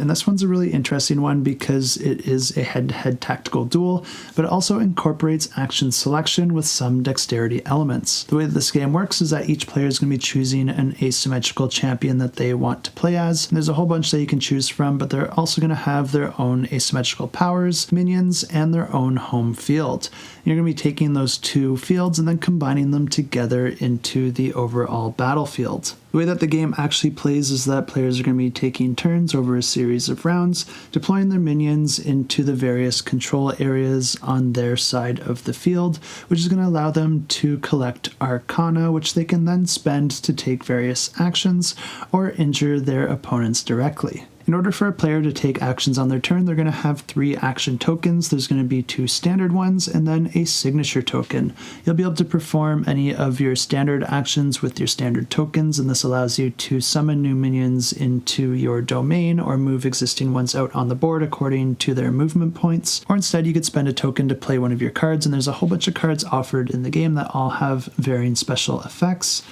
And this one's a really interesting one because it is a head-to-head tactical duel, but it also incorporates action selection with some dexterity elements. The way that this game works is that each player is going to be choosing an asymmetrical champion that they want to play as. And there's a whole bunch that you can choose from, but they're also going to have their own asymmetrical powers, minions, and their own home field. You're going to be taking those two fields and then combining them together into the overall battlefield. The way that the game actually plays is that players are going to be taking turns over a series of rounds, deploying their minions into the various control areas on their side of the field, which is going to allow them to collect arcana, which they can then spend to take various actions or injure their opponents directly. In order for a player to take actions on their turn, they're going to have 3 action tokens. There's going to be 2 standard ones and then a signature token. You'll be able to perform any of your standard actions with your standard tokens, and this allows you to summon new minions into your domain or move existing ones out on the board according to their movement points. Or instead, you could spend a token to play one of your cards, and there's a whole bunch of cards offered in the game that all have varying special effects.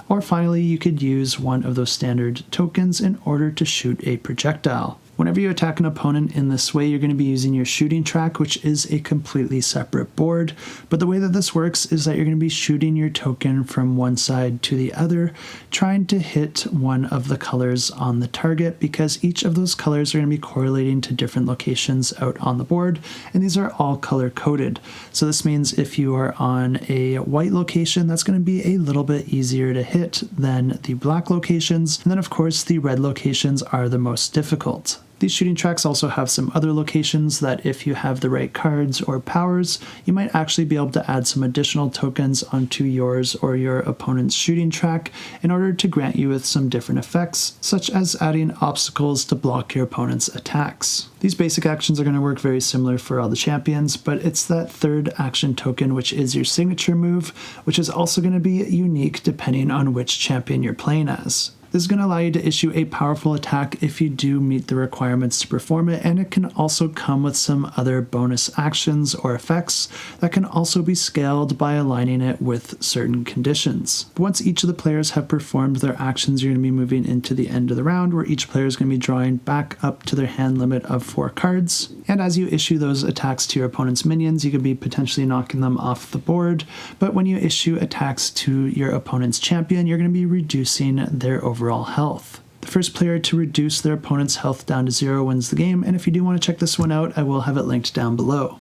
Or finally, you could use one of those standard tokens in order to shoot a projectile. Whenever you attack an opponent in this way, you're going to be using your shooting track, which is a completely separate board. But the way that this works is that you're going to be shooting your token from one side to the other, trying to hit one of the colors on the target, because each of those colors are going to be correlating to different locations out on the board, and these are all color coded. So this means if you are on a white location, that's going to be a little bit easier to hit than the black locations, and then of course the red locations are the most difficult. These shooting tracks also have some other locations that if you have the right cards or powers, you might actually be able to add some additional tokens onto yours or your opponent's shooting track in order to grant you with some different effects, such as adding obstacles to block your opponent's attacks. These basic actions are going to work very similar for all the champions, but it's that third action token, which is your signature move, which is also going to be unique depending on which champion you're playing as. This is going to allow you to issue a powerful attack if you do meet the requirements to perform it, and it can also come with some other bonus actions or effects that can also be scaled by aligning it with certain conditions. But once each of the players have performed their actions, you're going to be moving into the end of the round where each player is going to be drawing back up to their hand limit of 4 cards. And as you issue those attacks to your opponent's minions, you could be potentially knocking them off the board, but when you issue attacks to your opponent's champion, you're going to be reducing their overall health. The first player to reduce their opponent's health down to 0 wins the game, and if you do want to check this one out, I will have it linked down below.